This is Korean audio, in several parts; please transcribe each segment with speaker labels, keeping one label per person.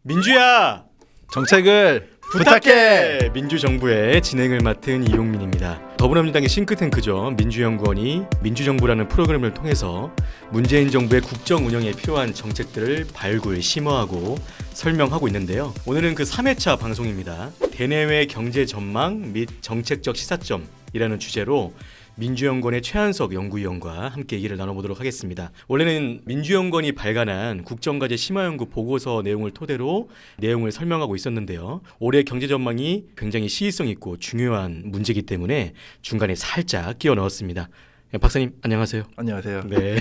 Speaker 1: 민주야
Speaker 2: 정책을
Speaker 1: 부탁해. 민주정부의 진행을 맡은 이용민입니다. 더불어민주당의 싱크탱크죠. 민주연구원이 민주정부라는 프로그램을 통해서 문재인 정부의 국정 운영에 필요한 정책들을 발굴, 심화하고 설명하고 있는데요. 오늘은 그 3회차 방송입니다. 대내외 경제 전망 및 정책적 시사점이라는 주제로 민주연구원의 최한석 연구위원과 함께 얘기를 나눠보도록 하겠습니다. 원래는 민주연구원이 발간한 국정과제 심화연구 보고서 내용을 토대로 내용을 설명하고 있었는데요. 올해 경제 전망이 굉장히 시의성 있고 중요한 문제이기 때문에 중간에 살짝 끼워 넣었습니다. 박사님 안녕하세요.
Speaker 2: 안녕하세요.
Speaker 1: 네.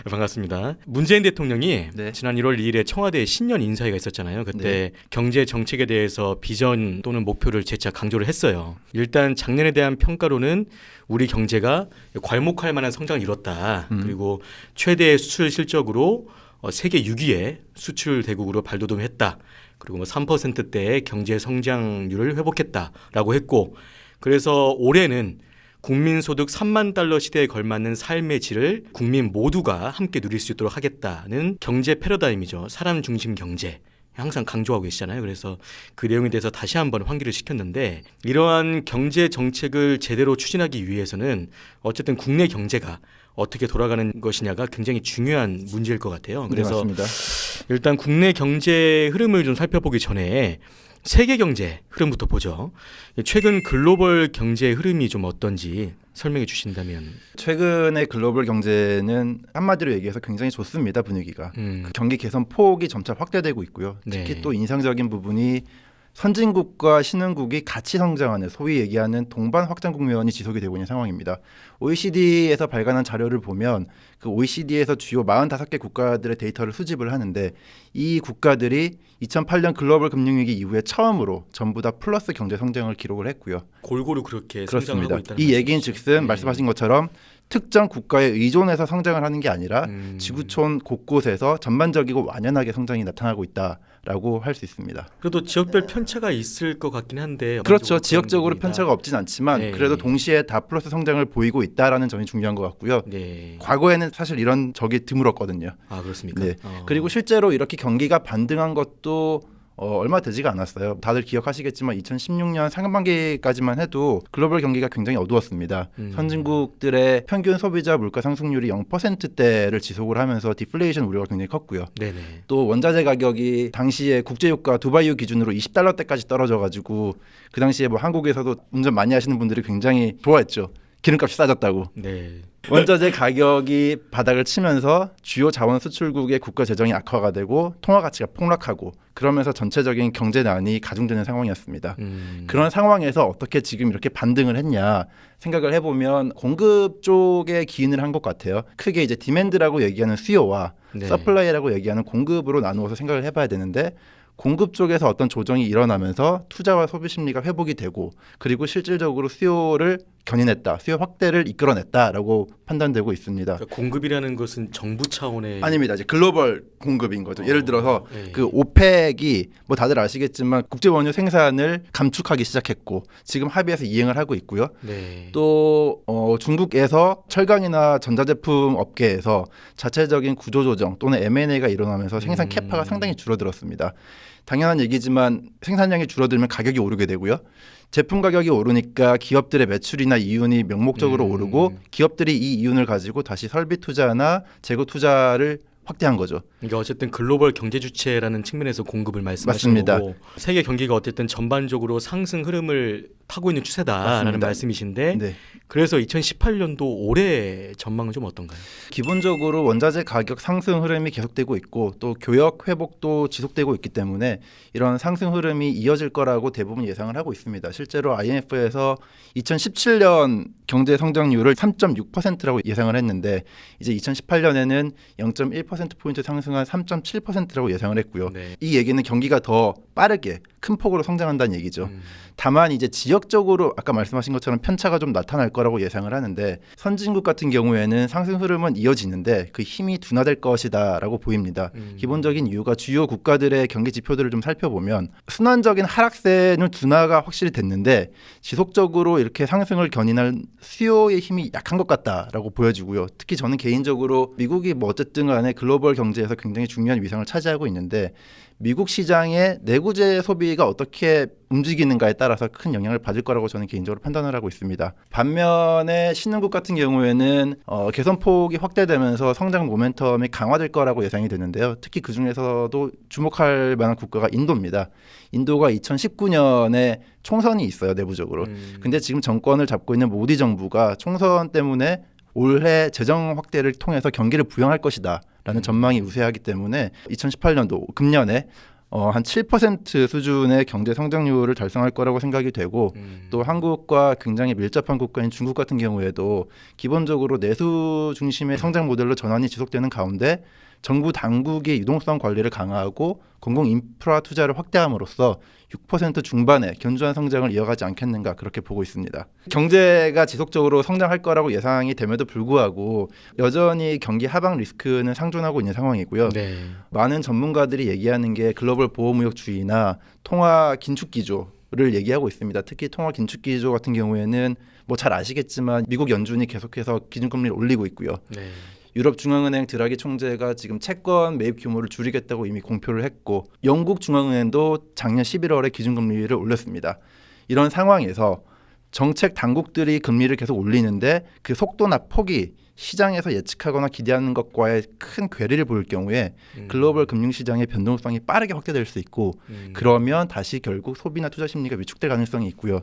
Speaker 1: 반갑습니다. 문재인 대통령이
Speaker 2: 네.
Speaker 1: 지난 1월 2일에 청와대 신년 인사회가 있었잖아요. 그때
Speaker 2: 네.
Speaker 1: 경제 정책에 대해서 비전 또는 목표를 재차 강조를 했어요. 일단 작년에 대한 평가로는 우리 경제가 괄목할 만한 성장을 이뤘다. 그리고 최대 수출 실적으로 세계 6위의 수출 대국으로 발돋움했다. 그리고 3%대의 경제 성장률을 회복했다라고 했고, 그래서 올해는 국민소득 3만 달러 시대에 걸맞는 삶의 질을 국민 모두가 함께 누릴 수 있도록 하겠다는 경제 패러다임이죠. 사람 중심 경제. 항상 강조하고 계시잖아요. 그래서 그 내용에 대해서 다시 한번 환기를 시켰는데, 이러한 경제 정책을 제대로 추진하기 위해서는 어쨌든 국내 경제가 어떻게 돌아가는 것이냐가 굉장히 중요한 문제일 것 같아요. 그래서
Speaker 2: 네, 맞습니다.
Speaker 1: 일단 국내 경제 흐름을 좀 살펴보기 전에 세계 경제 흐름부터 보죠. 최근 글로벌 경제 흐름이 좀 어떤지 설명해 주신다면.
Speaker 2: 최근의 글로벌 경제는 한마디로 얘기해서 굉장히 좋습니다. 분위기가. 경기 개선 폭이 점차 확대되고 있고요. 특히
Speaker 1: 네.
Speaker 2: 또 인상적인 부분이 선진국과 신흥국이 같이 성장하는 소위 얘기하는 동반 확장 국면이 지속이 되고 있는 상황입니다. OECD에서 발간한 자료를 보면 그 OECD에서 주요 45개 국가들의 데이터를 수집을 하는데, 이 국가들이 2008년 글로벌 금융위기 이후에 처음으로 전부 다 플러스 경제 성장을 기록을 했고요.
Speaker 1: 골고루 그렇게
Speaker 2: 그렇습니다.
Speaker 1: 성장하고 있다는
Speaker 2: 이 얘기인
Speaker 1: 말씀이시죠.
Speaker 2: 즉슨
Speaker 1: 네.
Speaker 2: 말씀하신 것처럼 특정 국가에 의존해서 성장을 하는 게 아니라 지구촌 곳곳에서 전반적이고 완연하게 성장이 나타나고 있다라고 할 수 있습니다.
Speaker 1: 그래도 지역별 편차가 있을 것 같긴 한데.
Speaker 2: 그렇죠. 지역적으로 편차가 없진 않지만
Speaker 1: 네.
Speaker 2: 그래도 동시에 다 플러스 성장을 보이고 있다라는 점이 중요한 것 같고요.
Speaker 1: 네.
Speaker 2: 과거에는 사실 이런 적이 드물었거든요.
Speaker 1: 아 그렇습니까?
Speaker 2: 네. 그리고 실제로 이렇게 경기가 반등한 것도 얼마 되지가 않았어요. 다들 기억하시겠지만 2016년 상반기까지만 해도 글로벌 경기가 굉장히 어두웠습니다. 선진국들의 평균 소비자 물가 상승률이 0%대를 지속을 하면서 디플레이션 우려가 굉장히 컸고요.
Speaker 1: 네네.
Speaker 2: 또 원자재 가격이 당시에 국제유가 두바이유 기준으로 20달러대까지 떨어져가지고 그 당시에 뭐 한국에서도 운전 많이 하시는 분들이 굉장히 좋아했죠. 기름값이 싸졌다고.
Speaker 1: 네.
Speaker 2: 원자재 가격이 바닥을 치면서 주요 자원 수출국의 국가 재정이 악화가 되고 통화 가치가 폭락하고, 그러면서 전체적인 경제난이 가중되는 상황이었습니다. 그런 상황에서 어떻게 지금 이렇게 반등을 했냐 생각을 해보면 공급 쪽에 기인을 한 것 같아요. 크게 이제 디맨드라고 얘기하는 수요와
Speaker 1: 네.
Speaker 2: 서플라이라고 얘기하는 공급으로 나누어서 생각을 해봐야 되는데, 공급 쪽에서 어떤 조정이 일어나면서 투자와 소비 심리가 회복이 되고, 그리고 실질적으로 수요를 견인했다, 수요 확대를 이끌어냈다라고 판단되고 있습니다.
Speaker 1: 그러니까 공급이라는 것은 정부 차원의
Speaker 2: 아닙니다. 이제 글로벌 공급인 거죠. 예를 들어서
Speaker 1: 네.
Speaker 2: 그 오펙이 뭐 다들 아시겠지만 국제 원유 생산을 감축하기 시작했고 지금 합의해서 이행을 하고 있고요.
Speaker 1: 네.
Speaker 2: 또 중국에서 철강이나 전자제품 업계에서 자체적인 구조조정 또는 M&A가 일어나면서 생산 캐파가 상당히 줄어들었습니다. 당연한 얘기지만 생산량이 줄어들면 가격이 오르게 되고요. 제품 가격이 오르니까 기업들의 매출이나 이윤이 명목적으로 오르고, 기업들이 이 이윤을 가지고 다시 설비 투자나 재고 투자를 확대한 거죠.
Speaker 1: 그러니까 어쨌든 글로벌 경제 주체라는 측면에서 공급을 말씀하시는
Speaker 2: 맞습니다.
Speaker 1: 거고, 세계 경기가 어쨌든 전반적으로 상승 흐름을 타고 있는 추세다라는
Speaker 2: 맞습니다.
Speaker 1: 말씀이신데,
Speaker 2: 네.
Speaker 1: 그래서 2018년도 올해 전망은 좀 어떤가요?
Speaker 2: 기본적으로 원자재 가격 상승 흐름이 계속되고 있고, 또 교역 회복도 지속되고 있기 때문에 이런 상승 흐름이 이어질 거라고 대부분 예상을 하고 있습니다. 실제로 IMF에서 2017년 경제 성장률을 3.6%라고 예상을 했는데, 이제 2018년에는 0.1%포인트 상승한 3.7%라고 예상을 했고요.
Speaker 1: 네.
Speaker 2: 이 얘기는 경기가 더 빠르게 큰 폭으로 성장한다는 얘기죠. 다만 이제 지역적으로 아까 말씀하신 것처럼 편차가 좀 나타날 거라고 예상을 하는데, 선진국 같은 경우에는 상승 흐름은 이어지는데 그 힘이 둔화될 것이다라고 보입니다. 기본적인 이유가 주요 국가들의 경기 지표들을 좀 살펴보면 순환적인 하락세는 둔화가 확실히 됐는데, 지속적으로 이렇게 상승을 견인할 수요의 힘이 약한 것 같다라고 보여지고요. 특히 저는 개인적으로 미국이 뭐 어쨌든 간에 글로벌 경제에서 굉장히 중요한 위상을 차지하고 있는데, 미국 시장의 내구재 소비가 어떻게 움직이는가에 따라서 큰 영향을 받을 거라고 저는 개인적으로 판단을 하고 있습니다. 반면에 신흥국 같은 경우에는 개선폭이 확대되면서 성장 모멘텀이 강화될 거라고 예상이 되는데요. 특히 그중에서도 주목할 만한 국가가 인도입니다. 인도가 2019년에 총선이 있어요, 내부적으로. 근데 지금 정권을 잡고 있는 모디 정부가 총선 때문에 올해 재정 확대를 통해서 경기를 부양할 것이다 라는 전망이 우세하기 때문에 2018년도 금년에 한 7% 수준의 경제 성장률을 달성할 거라고 생각이 되고 또 한국과 굉장히 밀접한 국가인 중국 같은 경우에도 기본적으로 내수 중심의 성장 모델로 전환이 지속되는 가운데 정부 당국이 유동성 관리를 강화하고 공공 인프라 투자를 확대함으로써 6% 중반의 견조한 성장을 이어가지 않겠는가 그렇게 보고 있습니다. 경제가 지속적으로 성장할 거라고 예상이 됨에도 불구하고 여전히 경기 하방 리스크는 상존하고 있는 상황이고요.
Speaker 1: 네.
Speaker 2: 많은 전문가들이 얘기하는 게 글로벌 보호무역주의나 통화 긴축 기조를 얘기하고 있습니다. 특히 통화 긴축 기조 같은 경우에는 뭐 잘 아시겠지만 미국 연준이 계속해서 기준금리를 올리고 있고요.
Speaker 1: 네.
Speaker 2: 유럽 중앙은행 드라기 총재가 지금 채권 매입 규모를 줄이겠다고 이미 공표를 했고 영국 중앙은행도 작년 11월에 기준금리를 올렸습니다. 이런 상황에서 정책 당국들이 금리를 계속 올리는데 그 속도나 폭이 시장에서 예측하거나 기대하는 것과의 큰 괴리를 보일 경우에 글로벌 금융시장의 변동성이 빠르게 확대될 수 있고 그러면 다시 결국 소비나 투자 심리가 위축될 가능성이 있고요.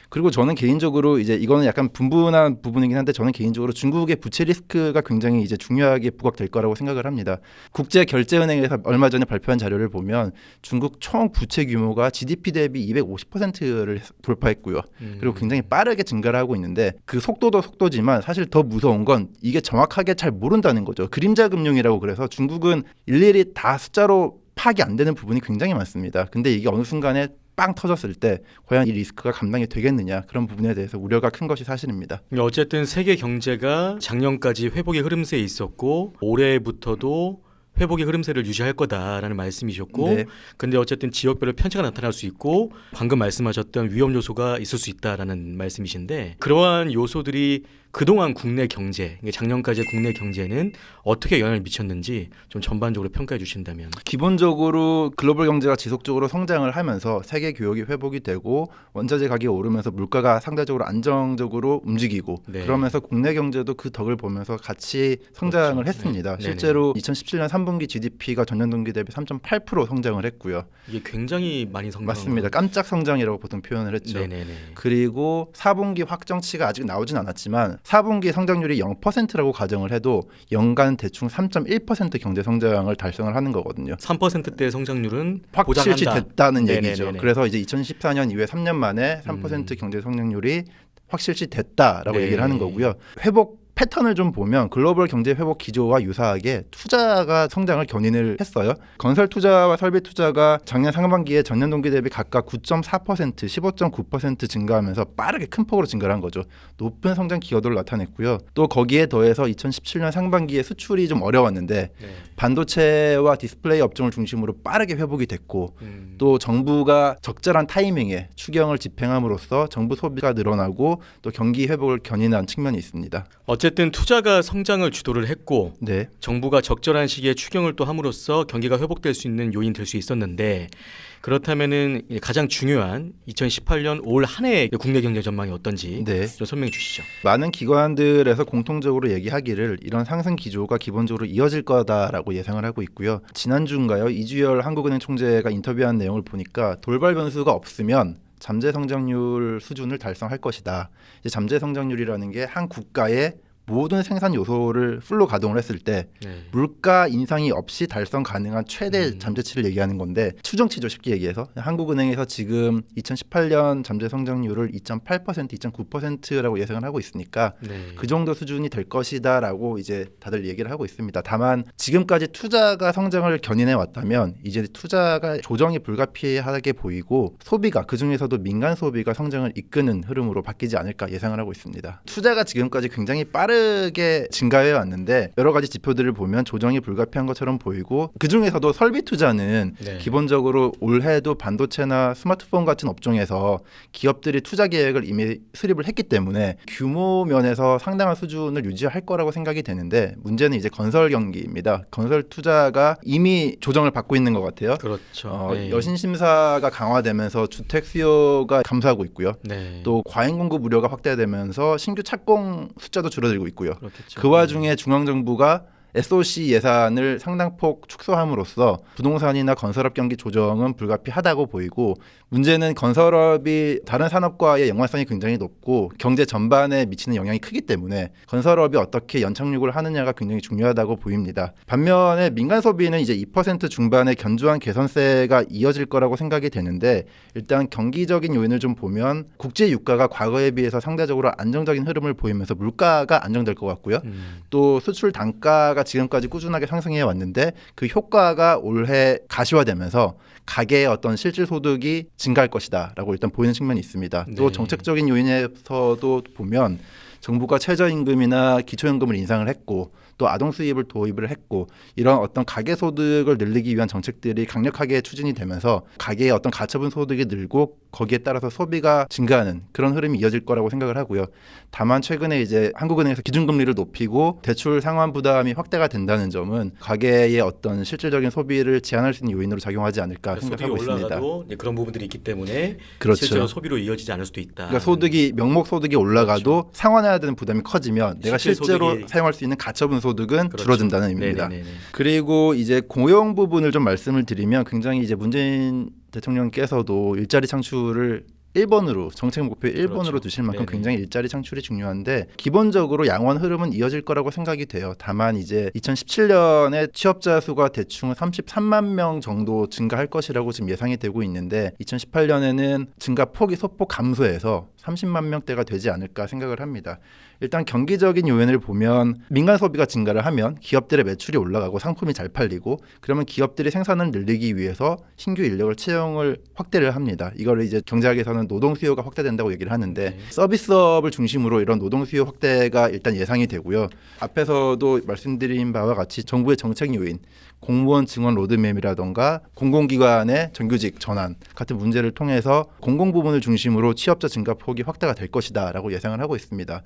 Speaker 2: 그리고 저는 개인적으로 이제 이거는 약간 분분한 부분이긴 한데 저는 개인적으로 중국의 부채 리스크가 굉장히 이제 중요하게 부각될 거라고 생각을 합니다. 국제결제은행에서 얼마 전에 발표한 자료를 보면 중국 총 부채 규모가 GDP 대비 250%를 돌파했고요. 그리고 굉장히 빠르게 증가를 하고 있는데 그 속도도 속도지만 사실 더 무서운 건 이게 정확하게 잘 모른다는 거죠. 그림자 금융이라고 그래서 중국은 일일이 다 숫자로 파악이 안 되는 부분이 굉장히 많습니다. 근데 이게 어느 순간에 빵 터졌을 때 과연 이 리스크가 감당이 되겠느냐 그런 부분에 대해서 우려가 큰 것이 사실입니다.
Speaker 1: 어쨌든 세계 경제가 작년까지 회복의 흐름세에 있었고 올해부터도 회복의 흐름세를 유지할 거다라는 말씀이셨고
Speaker 2: 네.
Speaker 1: 근데 어쨌든 지역별로 편차가 나타날 수 있고 방금 말씀하셨던 위험 요소가 있을 수 있다라는 말씀이신데 그러한 요소들이 그동안 국내 경제, 작년까지의 국내 경제는 어떻게 영향을 미쳤는지 좀 전반적으로 평가해 주신다면.
Speaker 2: 기본적으로 글로벌 경제가 지속적으로 성장을 하면서 세계 교역이 회복이 되고 원자재 가격이 오르면서 물가가 상대적으로 안정적으로 움직이고
Speaker 1: 네.
Speaker 2: 그러면서 국내 경제도 그 덕을 보면서 같이 성장을
Speaker 1: 그렇죠.
Speaker 2: 했습니다.
Speaker 1: 네.
Speaker 2: 실제로 2017년 3분기 GDP가 전년 동기 대비 3.8% 성장을 했고요.
Speaker 1: 이게 굉장히 많이 성장한
Speaker 2: 맞습니다. 깜짝 성장이라고 보통 표현을 했죠.
Speaker 1: 네네네.
Speaker 2: 그리고 4분기 확정치가 아직 나오진 않았지만 4분기 성장률이 0%라고 가정을 해도 연간 대충 3.1% 경제 성장을 달성을 하는 거거든요.
Speaker 1: 3%대 성장률은
Speaker 2: 확실시
Speaker 1: 보장한다.
Speaker 2: 됐다는
Speaker 1: 네네네네.
Speaker 2: 얘기죠. 그래서 이제 2014년 이후에 3년 만에 3% 경제 성장률이 확실시 됐다라고
Speaker 1: 네.
Speaker 2: 얘기를 하는 거고요. 회복 패턴을 좀 보면 글로벌 경제 회복 기조와 유사하게 투자가 성장을 견인을 했어요. 건설 투자와 설비 투자가 작년 상반기에 전년 동기 대비 각각 9.4%, 15.9% 증가하면서 빠르게 큰 폭으로 증가를 한 거죠. 높은 성장 기여도를 나타냈고요. 또 거기에 더해서 2017년 상반기에 수출이 좀 어려웠는데
Speaker 1: 네.
Speaker 2: 반도체와 디스플레이 업종을 중심으로 빠르게 회복이 됐고 또 정부가 적절한 타이밍에 추경을 집행함으로써 정부 소비가 늘어나고 또 경기 회복을 견인한 측면이 있습니다.
Speaker 1: 어쨌든 투자가 성장을 주도를 했고
Speaker 2: 네.
Speaker 1: 정부가 적절한 시기에 추경을 또 함으로써 경기가 회복될 수 있는 요인 될 수 있었는데 그렇다면은 가장 중요한 2018년 올 한 해의 국내 경제 전망이 어떤지
Speaker 2: 네.
Speaker 1: 좀 설명해 주시죠.
Speaker 2: 많은 기관들에서 공통적으로 얘기하기를 이런 상승 기조가 기본적으로 이어질 거다라고 예상을 하고 있고요. 지난주인가요? 이주열 한국은행 총재가 인터뷰한 내용을 보니까 돌발 변수가 없으면 잠재 성장률 수준을 달성할 것이다. 이제 잠재 성장률이라는 게 한 국가의 모든 생산 요소를 풀로 가동을 했을 때
Speaker 1: 네.
Speaker 2: 물가 인상이 없이 달성 가능한 최대 잠재치를 얘기하는 건데 추정치죠, 쉽게 얘기해서. 한국은행에서 지금 2018년 잠재 성장률을 2.8%, 2.9%라고 예상을 하고 있으니까
Speaker 1: 네.
Speaker 2: 그 정도 수준이 될 것이다라고 이제 다들 얘기를 하고 있습니다. 다만 지금까지 투자가 성장을 견인해 왔다면 이제 투자가 조정이 불가피하게 보이고 소비가 그중에서도 민간 소비가 성장을 이끄는 흐름으로 바뀌지 않을까 예상을 하고 있습니다. 투자가 지금까지 굉장히 빠르게 빠르게 증가해 왔는데 여러 가지 지표들을 보면 조정이 불가피한 것처럼 보이고 그 중에서도 설비 투자는
Speaker 1: 네.
Speaker 2: 기본적으로 올해도 반도체나 스마트폰 같은 업종에서 기업들이 투자 계획을 이미 수립을 했기 때문에 규모 면에서 상당한 수준을 유지할 거라고 생각이 되는데 문제는 이제 건설 경기입니다. 건설 투자가 이미 조정을 받고 있는 것 같아요.
Speaker 1: 그렇죠. 네.
Speaker 2: 여신 심사가 강화되면서 주택 수요가 감소하고 있고요.
Speaker 1: 네.
Speaker 2: 또 과잉 공급 우려가 확대되면서 신규 착공 숫자도 줄어들고 있고요.
Speaker 1: 그렇겠죠.
Speaker 2: 그 와중에 중앙정부가 SOC 예산을 상당폭 축소함으로써 부동산이나 건설업 경기 조정은 불가피하다고 보이고 문제는 건설업이 다른 산업과의 연관성이 굉장히 높고 경제 전반에 미치는 영향이 크기 때문에 건설업이 어떻게 연착륙을 하느냐가 굉장히 중요하다고 보입니다. 반면에 민간 소비는 이제 2% 중반의 견조한 개선세가 이어질 거라고 생각이 되는데 일단 경기적인 요인을 좀 보면 국제 유가가 과거에 비해서 상대적으로 안정적인 흐름을 보이면서 물가가 안정될 것 같고요. 또 수출 단가가 지금까지 꾸준하게 상승해 왔는데 그 효과가 올해 가시화되면서 가계의 어떤 실질 소득이 증가할 것이다라고 일단 보이는 측면이 있습니다. 또
Speaker 1: 네.
Speaker 2: 정책적인 요인에서도 보면 정부가 최저임금이나 기초임금을 인상을 했고 또 아동 수입을 도입을 했고 이런 어떤 가계 소득을 늘리기 위한 정책들이 강력하게 추진이 되면서 가계의 어떤 가처분 소득이 늘고 거기에 따라서 소비가 증가하는 그런 흐름이 이어질 거라고 생각을 하고요. 다만 최근에 이제 한국은행에서 기준금리를 높이고 대출 상환 부담이 확대가 된다는 점은 가계의 어떤 실질적인 소비를 제한할 수 있는 요인으로 작용하지 않을까
Speaker 1: 그러니까
Speaker 2: 생각하고
Speaker 1: 소비가
Speaker 2: 있습니다.
Speaker 1: 올라가도 이제 그런 부분들이 있기 때문에
Speaker 2: 그렇죠.
Speaker 1: 실제로 소비로 이어지지 않을 수도 있다.
Speaker 2: 그러니까 소득이 명목 소득이 올라가도 상환해야 되는 부담이 커지면 내가
Speaker 1: 실제
Speaker 2: 실제로
Speaker 1: 소득이-
Speaker 2: 사용할 수 있는 가처분 소득은
Speaker 1: 그렇죠.
Speaker 2: 줄어든다는 의미입니다.
Speaker 1: 네네네네.
Speaker 2: 그리고 이제 고용 부분을 좀 말씀을 드리면 굉장히 이제 문재인 대통령께서도 일자리 창출을 1번으로 정책 목표 1번으로
Speaker 1: 그렇죠.
Speaker 2: 두실 만큼
Speaker 1: 네네.
Speaker 2: 굉장히 일자리 창출이 중요한데 기본적으로 양원 흐름은 이어질 거라고 생각이 돼요. 다만 이제 2017년에 취업자 수가 대충 33만 명 정도 증가할 것이라고 지금 예상이 되고 있는데 2018년에는 증가 폭이 소폭 감소해서 30만 명대가 되지 않을까 생각을 합니다. 일단 경기적인 요인을 보면 민간 소비가 증가를 하면 기업들의 매출이 올라가고 상품이 잘 팔리고 그러면 기업들이 생산을 늘리기 위해서 신규 인력을 채용을 확대를 합니다. 이거를 이제 경제학에서는 노동 수요가 확대된다고 얘기를 하는데
Speaker 1: 네.
Speaker 2: 서비스업을 중심으로 이런 노동 수요 확대가 일단 예상이 되고요. 앞에서도 말씀드린 바와 같이 정부의 정책 요인 공무원 증원 로드맵이라던가 공공기관의 정규직 전환 같은 문제를 통해서 공공 부문을 중심으로 취업자 증가 폭이 확대가 될 것이다라고 예상을 하고 있습니다.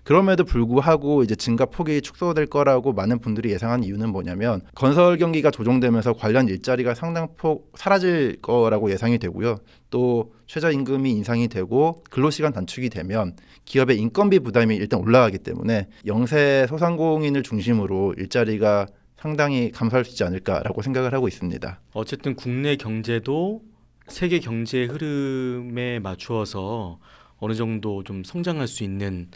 Speaker 2: 그럼에도 불구하고 이제 증가 폭이 축소될 거라고 많은 분들이 예상한 이유는 뭐냐면 건설 경기가 조정되면서 관련 일자리가 상당폭 사라질 거라고 예상이 되고요. 또 최저임금이 인상이 되고 근로시간 단축이 되면 기업의 인건비 부담이 일단 올라가기 때문에 영세 소상공인을 중심으로 일자리가 상당히 감소할 수 있지 않을까라고 생각을 하고 있습니다.
Speaker 1: 어쨌든 국내 경제도 세계 경제 흐름에 맞추어서 어느 정도 좀 성장할 수 있는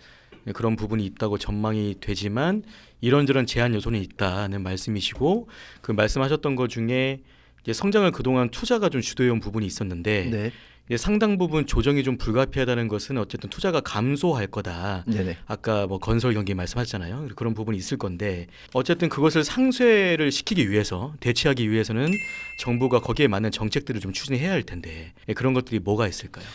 Speaker 1: 그런 부분이 있다고 전망이 되지만 이런저런 제한 요소는 있다는 말씀이시고 그 말씀하셨던 것 중에 이제 성장을 그동안 투자가 좀 주도해온 부분이 있었는데
Speaker 2: 네,
Speaker 1: 이제 상당 부분 조정이 좀 불가피하다는 것은 어쨌든 투자가 감소할 거다.
Speaker 2: 네네.
Speaker 1: 아까 뭐 건설 경기 말씀하셨잖아요. 그런 부분이 있을 건데 어쨌든 그것을 상쇄를 시키기 위해서 대체하기 위해서는 정부가 거기에 맞는 정책들을 좀 추진해야 할 텐데 그런 것들이 뭐가 있을까요?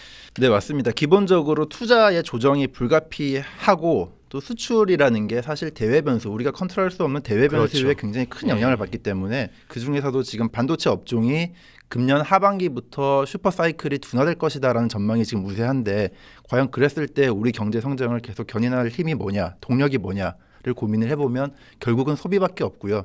Speaker 2: 네, 맞습니다. 기본적으로 투자의 조정이 불가피하고 또 수출이라는 게 사실 대외 변수, 우리가 컨트롤할 수 없는 대외 변수에
Speaker 1: 그렇죠.
Speaker 2: 굉장히 큰 영향을 받기 때문에 그 중에서도 지금 반도체 업종이 금년 하반기부터 슈퍼 사이클이 둔화될 것이다라는 전망이 지금 우세한데 과연 그랬을 때 우리 경제 성장을 계속 견인할 힘이 뭐냐, 동력이 뭐냐 를 고민을 해보면 결국은 소비밖에 없고요.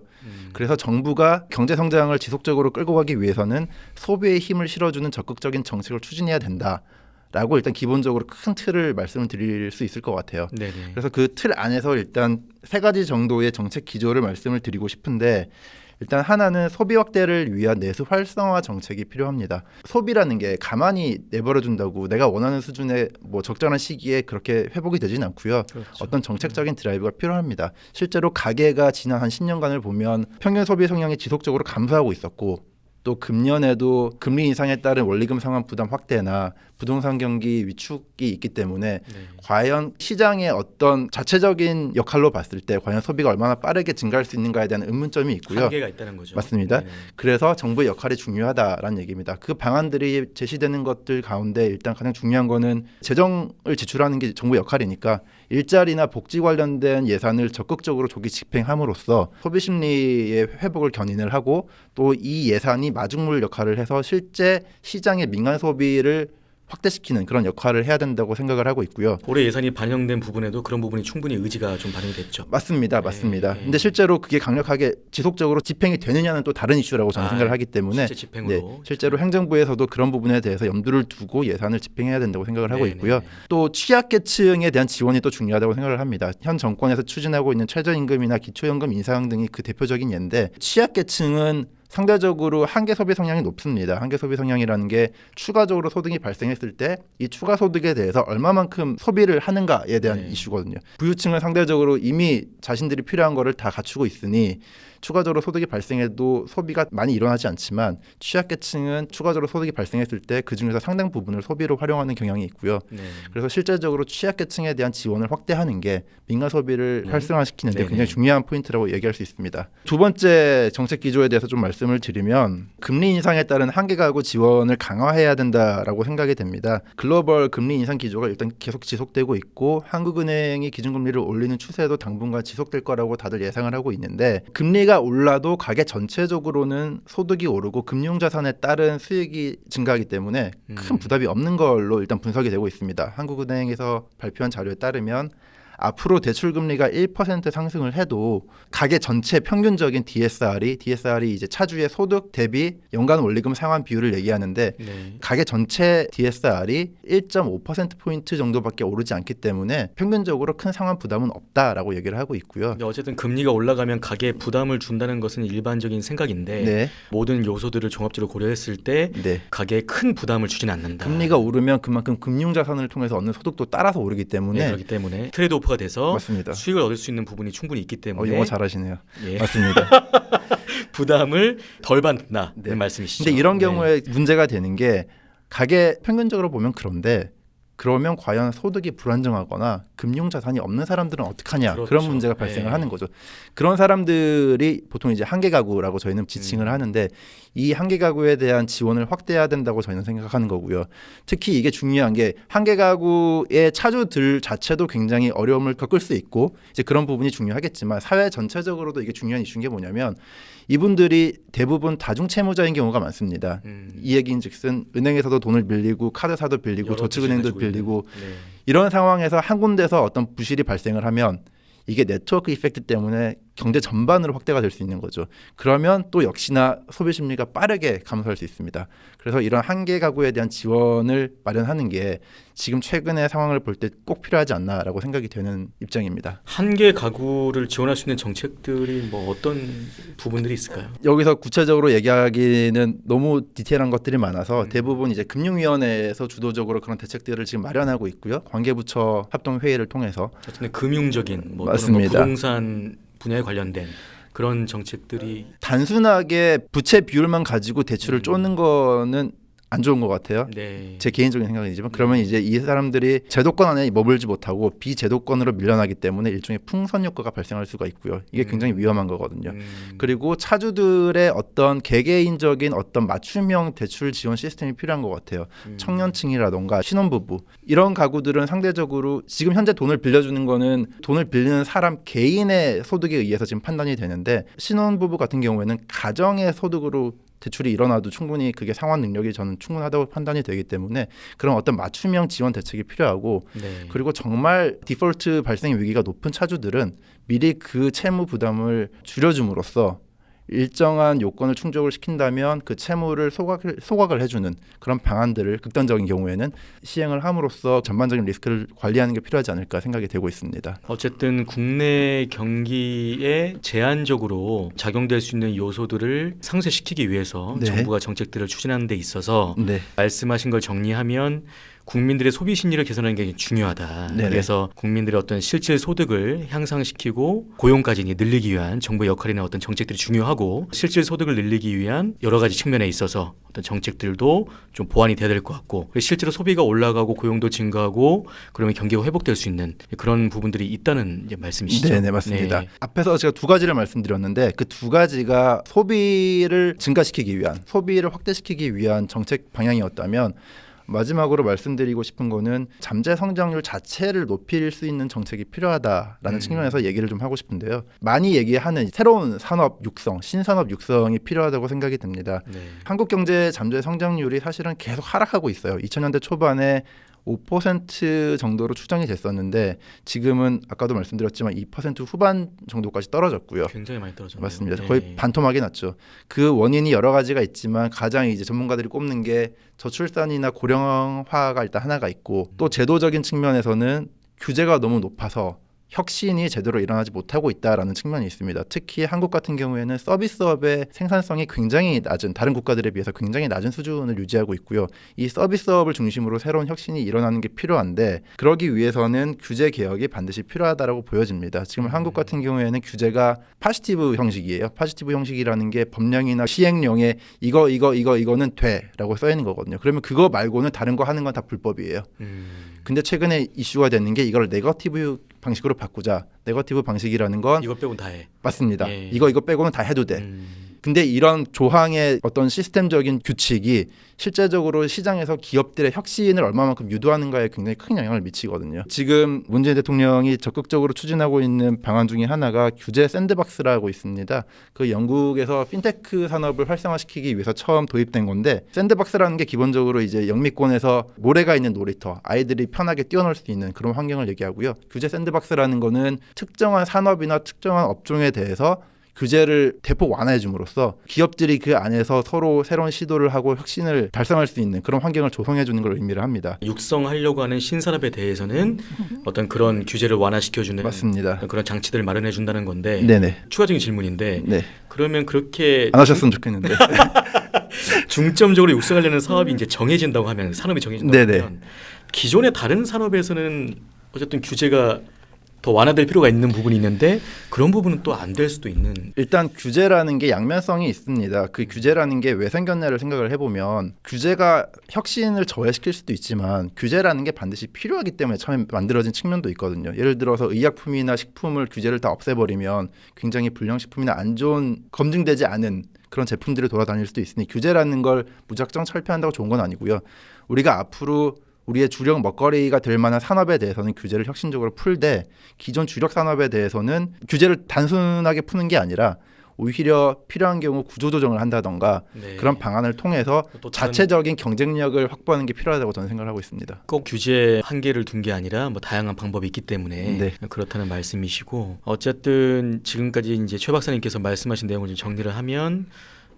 Speaker 2: 그래서 정부가 경제 성장을 지속적으로 끌고 가기 위해서는 소비에 힘을 실어주는 적극적인 정책을 추진해야 된다라고 일단 기본적으로 큰 틀을 말씀을 드릴 수 있을 것 같아요.
Speaker 1: 네네.
Speaker 2: 그래서 그 틀 안에서 일단 세 가지 정도의 정책 기조를 말씀을 드리고 싶은데 일단 하나는 소비 확대를 위한 내수 활성화 정책이 필요합니다. 소비라는 게 가만히 내버려 둔다고 내가 원하는 수준의 뭐 적절한 시기에 그렇게 회복이 되지는 않고요.
Speaker 1: 그렇죠.
Speaker 2: 어떤 정책적인 드라이브가 필요합니다. 실제로 가계가 지난 한 10년간을 보면 평균 소비 성향이 지속적으로 감소하고 있었고 또 금년에도 금리 인상에 따른 원리금 상환 부담 확대나 부동산 경기 위축이 있기 때문에 과연 시장의 어떤 자체적인 역할로 봤을 때 과연 소비가 얼마나 빠르게 증가할 수 있는가에 대한 의문점이 있고요.
Speaker 1: 한계가 있다는 거죠.
Speaker 2: 맞습니다.
Speaker 1: 네.
Speaker 2: 그래서 정부의 역할이 중요하다라는 얘기입니다. 그 방안들이 제시되는 것들 가운데 일단 가장 중요한 거는 재정을 지출하는 게 정부의 역할이니까 일자리나 복지 관련된 예산을 적극적으로 조기 집행함으로써 소비 심리의 회복을 견인을 하고 또 이 예산이 마중물 역할을 해서 실제 시장의 민간 소비를 확대시키는 그런 역할을 해야 된다고 생각을 하고 있고요.
Speaker 1: 올해 예산이 반영된 부분에도 그런 부분이 충분히 의지가 좀 반영이 됐죠.
Speaker 2: 맞습니다. 근데 실제로 그게 강력하게 지속적으로 집행이 되느냐는 또 다른 이슈라고 저는 생각을 하기 때문에
Speaker 1: 실제 집행으로
Speaker 2: 실제로 행정부에서도 그런 부분에 대해서 염두를 두고 예산을 집행해야 된다고 생각을 하고
Speaker 1: 네,
Speaker 2: 있고요.
Speaker 1: 네.
Speaker 2: 또 취약계층에 대한 지원이 또 중요하다고 생각을 합니다. 현 정권에서 추진하고 있는 최저임금이나 기초연금 인상 등이 그 대표적인 예인데 취약계층은 상대적으로 한계 소비 성향이 높습니다. 한계 소비 성향이라는 게 추가적으로 소득이 발생했을 때 이 추가 소득에 대해서 얼마만큼 소비를 하는가에 대한 이슈거든요. 부유층은 상대적으로 이미 자신들이 필요한 거를 다 갖추고 있으니 추가적으로 소득이 발생해도 소비가 많이 일어나지 않지만 취약계층은 추가적으로 소득이 발생했을 때 그중에서 상당 부분을 소비로 활용하는 경향이 있고요. 그래서 실제적으로 취약계층에 대한 지원을 확대하는 게 민간 소비를 활성화시키는 데 굉장히 중요한 포인트라고 얘기할 수 있습니다. 두 번째 정책 기조에 대해서 좀 말씀을 드리면 금리 인상에 따른 한계 가구 지원을 강화해야 된다라고 생각이 됩니다. 글로벌 금리 인상 기조가 일단 계속 지속되고 있고 한국은행이 기준금리를 올리는 추세도 당분간 지속될 거라고 다들 예상을 하고 있는데 금리가 올라도 가계 전체적으로는 소득이 오르고 금융자산에 따른 수익이 증가하기 때문에 큰 부담이 없는 걸로 일단 분석이 되고 있습니다. 한국은행에서 발표한 자료에 따르면 앞으로 대출 금리가 1% 상승을 해도 가계 전체 평균적인 DSR이 이제 차주의 소득 대비 연간 원리금 상환 비율을 얘기하는데 가계 전체 DSR이 1.5% 포인트 정도밖에 오르지 않기 때문에 평균적으로 큰 상환 부담은 없다라고 얘기를 하고 있고요.
Speaker 1: 근데 어쨌든 금리가 올라가면 가계에 부담을 준다는 것은 일반적인 생각인데 모든 요소들을 종합적으로 고려했을 때 가계에 큰 부담을 주진 않는다.
Speaker 2: 금리가 오르면 그만큼 금융자산을 통해서 얻는 소득도 따라서 오르기 때문에
Speaker 1: 그렇기 때문에 트레이드오프가 돼서
Speaker 2: 맞습니다.
Speaker 1: 수익을 얻을 수 있는 부분이 충분히 있기 때문에
Speaker 2: 영어 잘하시네요.
Speaker 1: 예.
Speaker 2: 맞습니다.
Speaker 1: 부담을 덜 받는다는 말씀이시죠.
Speaker 2: 근데 이런 경우에 문제가 되는 게 가계 평균적으로 보면 그러면 과연 소득이 불안정하거나 금융자산이 없는 사람들은 어떡하냐 그런 문제가 발생을 하는 거죠. 그런 사람들이 보통 이제 한계 가구라고 저희는 지칭을 하는데 이 한계 가구에 대한 지원을 확대해야 된다고 저희는 생각하는 거고요. 특히 이게 중요한 게 한계 가구의 차주들 자체도 굉장히 어려움을 겪을 수 있고 이제 그런 부분이 중요하겠지만 사회 전체적으로도 이게 중요한 이슈인 게 뭐냐면 이분들이 대부분 다중채무자인 경우가 많습니다. 이 얘기인즉슨 은행에서도 돈을 빌리고 카드사도 빌리고 저축은행도 빌리고 이런 상황에서 한 군데서 어떤 부실이 발생을 하면 이게 네트워크 이펙트 때문에 경제 전반으로 확대가 될 수 있는 거죠. 그러면 또 역시나 소비 심리가 빠르게 감소할 수 있습니다. 그래서 이런 한계 가구에 대한 지원을 마련하는 게 지금 최근의 상황을 볼 때 꼭 필요하지 않나라고 생각이 되는 입장입니다.
Speaker 1: 한계 가구를 지원할 수 있는 정책들이 뭐 어떤 부분들이 있을까요?
Speaker 2: 여기서 구체적으로 얘기하기는 너무 디테일한 것들이 많아서 대부분 이제 금융위원회에서 주도적으로 그런 대책들을 지금 마련하고 있고요. 관계부처 합동 회의를 통해서
Speaker 1: 어쨌든 금융적인 뭐
Speaker 2: 맞습니다.
Speaker 1: 부동산 분야에 관련된 그런 정책들이
Speaker 2: 단순하게 부채 비율만 가지고 대출을 쫓는 거는 안 좋은 것 같아요.
Speaker 1: 네.
Speaker 2: 제 개인적인 생각이지만 그러면 이제 이 사람들이 제도권 안에 머물지 못하고 비제도권으로 밀려나기 때문에 일종의 풍선 효과가 발생할 수가 있고요. 이게 굉장히 위험한 거거든요. 그리고 차주들의 어떤 개개인적인 어떤 맞춤형 대출 지원 시스템이 필요한 것 같아요. 청년층이라던가 신혼부부 이런 가구들은 상대적으로 지금 현재 돈을 빌려주는 거는 돈을 빌리는 사람 개인의 소득에 의해서 지금 판단이 되는데 신혼부부 같은 경우에는 가정의 소득으로 대출이 일어나도 충분히 그게 상환 능력이 저는 충분하다고 판단이 되기 때문에 그런 어떤 맞춤형 지원 대책이 필요하고 그리고 정말 디폴트 발생 위기가 높은 차주들은 미리 그 채무 부담을 줄여줌으로써 일정한 요건을 충족을 시킨다면 그 채무를 소각을 해주는 그런 방안들을 극단적인 경우에는 시행을 함으로써 전반적인 리스크를 관리하는 게 필요하지 않을까 생각이 되고 있습니다.
Speaker 1: 어쨌든 국내 경기에 제한적으로 작용될 수 있는 요소들을 상쇄시키기 위해서 정부가 정책들을 추진하는 데 있어서 말씀하신 걸 정리하면 국민들의 소비 심리를 개선하는 게 중요하다.
Speaker 2: 네네.
Speaker 1: 그래서 국민들의 어떤 실질 소득을 향상시키고 고용까지 늘리기 위한 정부의 역할이나 어떤 정책들이 중요하고 실질 소득을 늘리기 위한 여러 가지 측면에 있어서 어떤 정책들도 좀 보완이 돼야 될 것 같고 실제로 소비가 올라가고 고용도 증가하고 그러면 경기가 회복될 수 있는 그런 부분들이 있다는 이제 말씀이시죠?
Speaker 2: 네, 맞습니다.
Speaker 1: 네.
Speaker 2: 앞에서 제가 두 가지를 말씀드렸는데 그 두 가지가 소비를 증가시키기 위한, 소비를 확대시키기 위한 정책 방향이었다면 마지막으로 말씀드리고 싶은 거는 잠재 성장률 자체를 높일 수 있는 정책이 필요하다라는 측면에서 얘기를 좀 하고 싶은데요. 많이 얘기하는 새로운 산업 육성, 신산업 육성이 필요하다고 생각이 듭니다.
Speaker 1: 네.
Speaker 2: 한국 경제 잠재 성장률이 사실은 계속 하락하고 있어요. 2000년대 초반에 5% 정도로 추정이 됐었는데 지금은 아까도 말씀드렸지만 2% 후반 정도까지 떨어졌고요.
Speaker 1: 굉장히 많이 떨어졌네요.
Speaker 2: 맞습니다.
Speaker 1: 네.
Speaker 2: 거의 반토막이 났죠. 그 원인이 여러 가지가 있지만 가장 이제 전문가들이 꼽는 게 저출산이나 고령화가 일단 하나가 있고 또 제도적인 측면에서는 규제가 너무 높아서 혁신이 제대로 일어나지 못하고 있다라는 측면이 있습니다. 특히 한국 같은 경우에는 서비스업의 생산성이 굉장히 낮은, 다른 국가들에 비해서 굉장히 낮은 수준을 유지하고 있고요. 이 서비스업을 중심으로 새로운 혁신이 일어나는 게 필요한데 그러기 위해서는 규제 개혁이 반드시 필요하다라고 보여집니다. 지금 한국 같은 경우에는 규제가 파지티브 형식이에요. 파지티브 형식이라는 게 법령이나 시행령에 이거는 돼라고 써 있는 거거든요. 그러면 그거 말고는 다른 거 하는 건 다 불법이에요. 근데 최근에 이슈가 되는 게 이걸 네거티브 방식으로 바꾸자. 네거티브 방식이라는 건
Speaker 1: 이거 빼곤 다 해.
Speaker 2: 맞습니다.
Speaker 1: 예.
Speaker 2: 이거 빼고는 다 해도 돼. 근데 이런 조항의 어떤 시스템적인 규칙이 실제적으로 시장에서 기업들의 혁신을 얼마만큼 유도하는가에 굉장히 큰 영향을 미치거든요. 지금 문재인 대통령이 적극적으로 추진하고 있는 방안 중에 하나가 규제 샌드박스라고 있습니다. 그 영국에서 핀테크 산업을 활성화시키기 위해서 처음 도입된 건데 샌드박스라는 게 기본적으로 이제 영미권에서 모래가 있는 놀이터, 아이들이 편하게 뛰어놀 수 있는 그런 환경을 얘기하고요. 규제 샌드박스라는 거는 특정한 산업이나 특정한 업종에 대해서 규제를 대폭 완화해 줌으로써 기업들이 그 안에서 서로 새로운 시도를 하고 혁신을 달성할 수 있는 그런 환경을 조성해 주는 걸 의미를 합니다.
Speaker 1: 육성하려고 하는 신산업에 대해서는 어떤 그런 규제를 완화시켜주는
Speaker 2: 맞습니다.
Speaker 1: 그런 장치들을 마련해 준다는 건데
Speaker 2: 네네.
Speaker 1: 추가적인 질문인데
Speaker 2: 네.
Speaker 1: 그러면 그렇게
Speaker 2: 안 하셨으면 좋겠는데.
Speaker 1: 중점적으로 육성하려는 사업이 이제 정해진다고 하면 산업이 정해진다고
Speaker 2: 네네.
Speaker 1: 하면 기존의 다른 산업에서는 어쨌든 규제가 더 완화될 필요가 있는 부분이 있는데 그런 부분은 또 안 될 수도 있는.
Speaker 2: 일단 규제라는 게 양면성이 있습니다. 그 규제라는 게 왜 생겼냐를 생각을 해보면 규제가 혁신을 저해시킬 수도 있지만 규제라는 게 반드시 필요하기 때문에 처음에 만들어진 측면도 있거든요. 예를 들어서 의약품이나 식품을 규제를 다 없애버리면 굉장히 불량식품이나 안 좋은 검증되지 않은 그런 제품들이 돌아다닐 수도 있으니 규제라는 걸 무작정 철폐한다고 좋은 건 아니고요. 우리가 앞으로 우리의 주력 먹거리가 될 만한 산업에 대해서는 규제를 혁신적으로 풀되 기존 주력 산업에 대해서는 규제를 단순하게 푸는 게 아니라 오히려 필요한 경우 구조조정을 한다던가
Speaker 1: 네.
Speaker 2: 그런 방안을 통해서
Speaker 1: 또 다른
Speaker 2: 자체적인 경쟁력을 확보하는 게 필요하다고 저는 생각을 하고 있습니다.
Speaker 1: 꼭 규제 한계를 둔 게 아니라 뭐 다양한 방법이 있기 때문에
Speaker 2: 네.
Speaker 1: 그렇다는 말씀이시고 어쨌든 지금까지 이제 최 박사님께서 말씀하신 내용을 좀 정리를 하면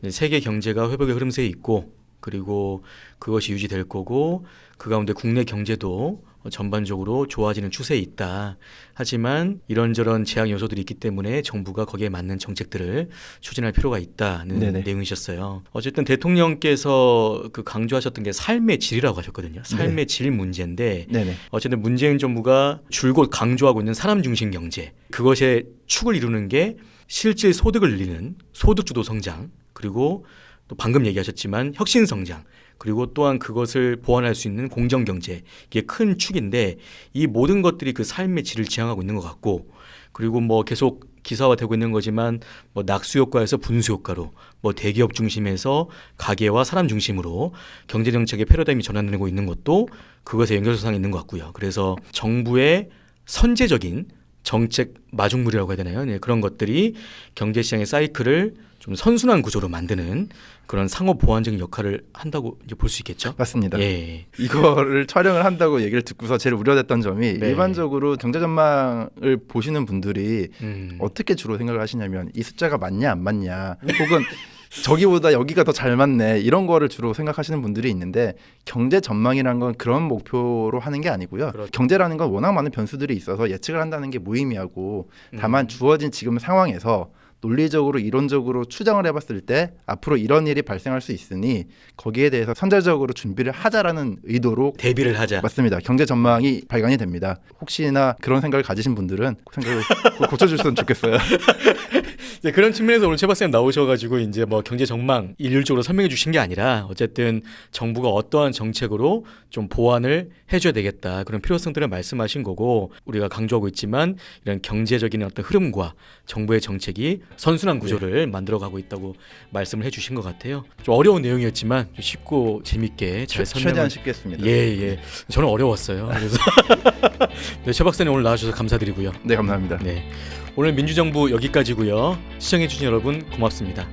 Speaker 1: 세계 경제가 회복의 흐름세에 있고 그리고 그것이 유지될 거고 그 가운데 국내 경제도 전반적으로 좋아지는 추세에 있다. 하지만 이런저런 제약 요소들이 있기 때문에 정부가 거기에 맞는 정책들을 추진할 필요가 있다는
Speaker 2: 네네.
Speaker 1: 내용이셨어요. 어쨌든 대통령께서 그 강조하셨던 게 삶의 질이라고 하셨거든요. 삶의 질 문제인데
Speaker 2: 네네.
Speaker 1: 어쨌든 문재인 정부가 줄곧 강조하고 있는 사람 중심 경제 그것의 축을 이루는 게 실질 소득을 늘리는 소득주도 성장 그리고 또 방금 얘기하셨지만 혁신 성장 그리고 또한 그것을 보완할 수 있는 공정 경제 이게 큰 축인데 이 모든 것들이 그 삶의 질을 지향하고 있는 것 같고 그리고 뭐 계속 기사화되고 있는 거지만 뭐 낙수 효과에서 분수 효과로 뭐 대기업 중심에서 가계와 사람 중심으로 경제 정책의 패러다임이 전환되고 있는 것도 그것에 연결선상에 있는 것 같고요. 그래서 정부의 선제적인 정책 마중물이라고 해야 되나요? 네, 그런 것들이 경제시장의 사이클을 좀 선순환 구조로 만드는 그런 상호 보완적인 역할을 한다고 이제 볼 수 있겠죠.
Speaker 2: 맞습니다.
Speaker 1: 예.
Speaker 2: 이거를 촬영을 한다고 얘기를 듣고서 제일 우려됐던 점이
Speaker 1: 네.
Speaker 2: 일반적으로 경제 전망을 보시는 분들이
Speaker 1: 음.
Speaker 2: 어떻게 주로 생각을 하시냐면 이 숫자가 맞냐 안 맞냐 혹은 저기보다 여기가 더 잘 맞네 이런 거를 주로 생각하시는 분들이 있는데 경제 전망이라는 건 그런 목표로 하는 게 아니고요.
Speaker 1: 그렇죠.
Speaker 2: 경제라는 건 워낙 많은 변수들이 있어서 예측을 한다는 게 무의미하고 다만 주어진 지금 상황에서 논리적으로 이론적으로 추정을 해봤을 때 앞으로 이런 일이 발생할 수 있으니 거기에 대해서 선제적으로 준비를 하자라는 의도로
Speaker 1: 대비를 하자.
Speaker 2: 맞습니다. 경제 전망이 발간이 됩니다. 혹시나 그런 생각을 가지신 분들은 생각을 고쳐주셨으면 좋겠어요.
Speaker 1: 네, 그런 측면에서 오늘 최 박사님 나오셔가지고 이제 뭐 경제 전망 일률적으로 설명해 주신 게 아니라 어쨌든 정부가 어떠한 정책으로 좀 보완을 해줘야 되겠다 그런 필요성들을 말씀하신 거고 우리가 강조하고 있지만 이런 경제적인 어떤 흐름과 정부의 정책이 선순환 구조를 만들어가고 있다고 말씀을 해주신 것 같아요. 좀 어려운 내용이었지만 좀 쉽고 재밌게 잘 설명을
Speaker 2: 최대한 쉽게 했습니다.
Speaker 1: 예. 저는 어려웠어요. 그래서 네, 최 박사님 오늘 나와주셔서 감사드리고요.
Speaker 2: 네, 감사합니다.
Speaker 1: 네, 오늘 민주정부 여기까지고요. 시청해주신 여러분 고맙습니다.